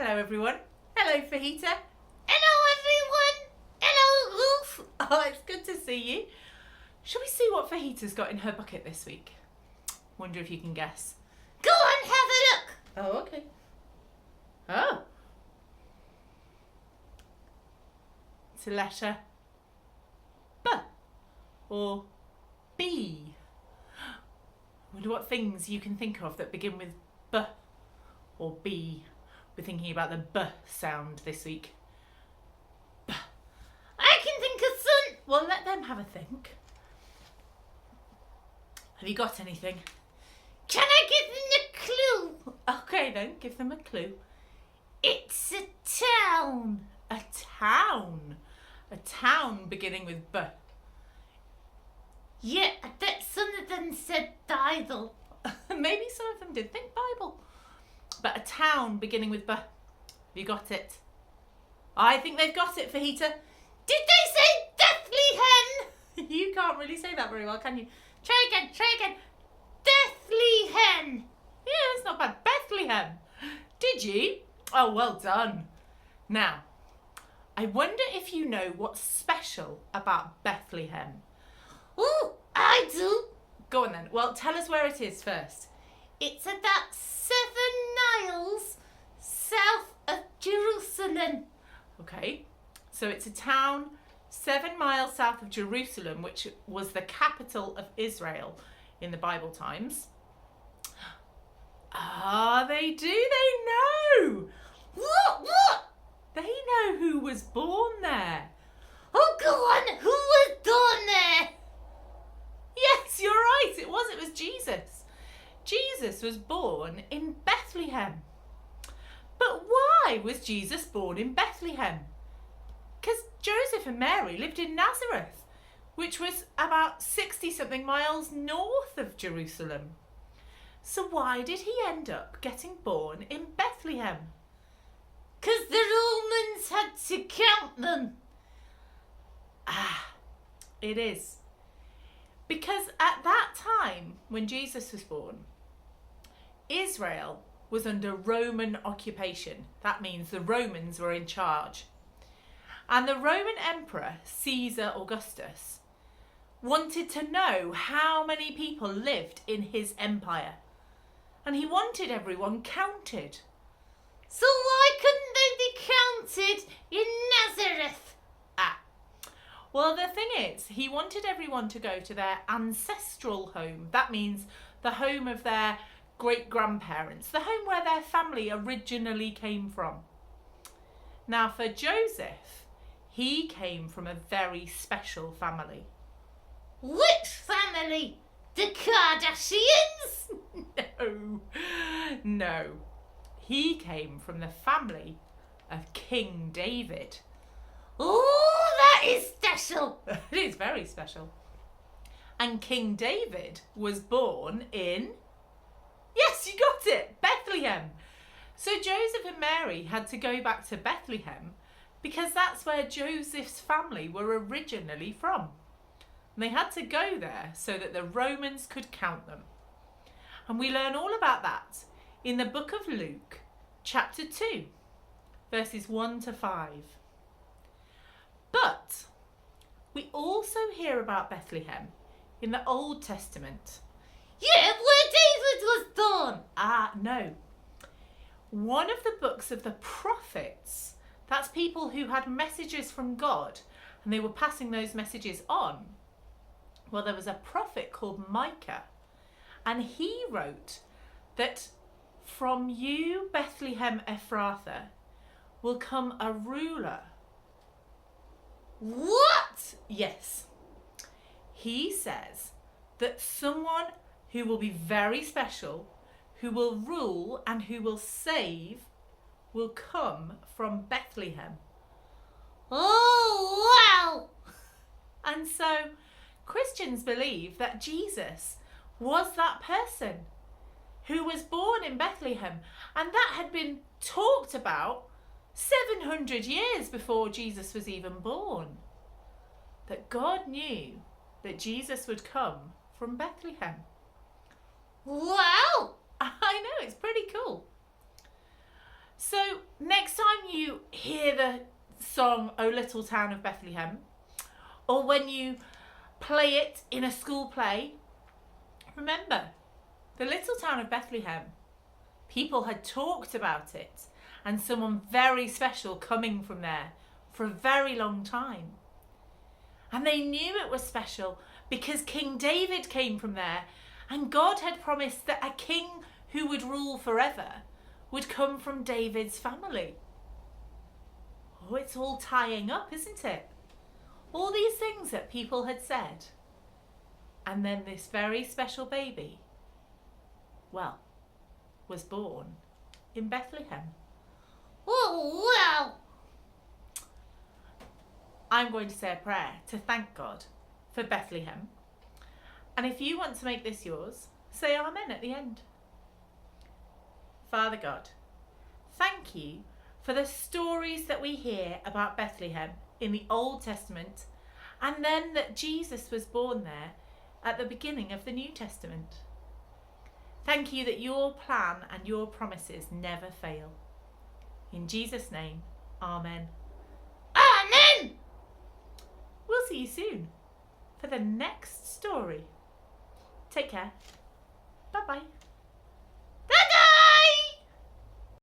Hello everyone. Hello Fajita. Hello everyone! Hello Ruth! Oh, it's good to see you. Shall we see what Fajita's got in her bucket this week? Wonder if you can guess. Go on, have a look! Oh, okay. Oh. It's a letter B or B. Wonder what things you can think of that begin with B or B. We're thinking about the B sound this week. B. I can think of sun! Well, let them have a think. Have you got anything? Can I give them a clue? Okay then, give them a clue. It's a town! A town. A town beginning with B. Yeah, I bet some of them said Bible. Maybe some of them did think Bible. But a town beginning with B. Have you got it? I think they've got it, Fajita. Did they say Bethlehem? You can't really say that very well, can you? Try again. Bethlehem! Yeah, it's not bad. Bethlehem. Did you? Oh, well done. Now, I wonder if you know what's special about Bethlehem. Oh, I do. Go on then. Well, tell us where it is first. It's about 7 miles south of Jerusalem. Okay, so it's a town 7 miles south of Jerusalem, which was the capital of Israel in the Bible times. Ah, they do. They know. What? They know who was born there. Oh, go on. Who was born there? Yes, you're right. It was Jesus. Jesus was born in Bethlehem. But why was Jesus born in Bethlehem? Because Joseph and Mary lived in Nazareth, which was about 60-something miles north of Jerusalem. So why did he end up getting born in Bethlehem? Because the Romans had to count them. Ah, it is. Because at that time, when Jesus was born, Israel was under Roman occupation. That means the Romans were in charge. And the Roman Emperor, Caesar Augustus, wanted to know how many people lived in his empire. And he wanted everyone counted. So why couldn't they be counted in Nazareth? Well, the thing is, he wanted everyone to go to their ancestral home. That means the home of their great-grandparents, the home where their family originally came from. Now, for Joseph, he came from a very special family. Which family? The Kardashians? No. He came from the family of King David. Oh, that is special. It is very special. And King David was born in... Yes, you got it! Bethlehem. So Joseph and Mary had to go back to Bethlehem because that's where Joseph's family were originally from. And they had to go there so that the Romans could count them. And we learn all about that in the book of Luke, chapter 2, verses 1 to 5. But we also hear about Bethlehem in the Old Testament. Yeah, where David was born. No. One of the books of the prophets, that's people who had messages from God and they were passing those messages on. Well, there was a prophet called Micah, and he wrote that from you, Bethlehem Ephrathah, will come a ruler. What? Yes. He says that someone who will be very special, who will rule and who will save, will come from Bethlehem. Oh, wow! And so Christians believe that Jesus was that person who was born in Bethlehem, and that had been talked about 700 years before Jesus was even born. That God knew that Jesus would come from Bethlehem. Wow! I know, it's pretty cool. So next time you hear the song O Little Town of Bethlehem, or when you play it in a school play, remember the little town of Bethlehem. People had talked about it and someone very special coming from there for a very long time. And they knew it was special because King David came from there, and God had promised that a king who would rule forever would come from David's family. Oh, it's all tying up, isn't it? All these things that people had said. And then this very special baby, well, was born in Bethlehem. Oh, wow. I'm going to say a prayer to thank God for Bethlehem. And if you want to make this yours, say Amen at the end. Father God, thank you for the stories that we hear about Bethlehem in the Old Testament, and then that Jesus was born there at the beginning of the New Testament. Thank you that your plan and your promises never fail. In Jesus' name, Amen. Amen. We'll see you soon for the next story. Take care. Bye-bye.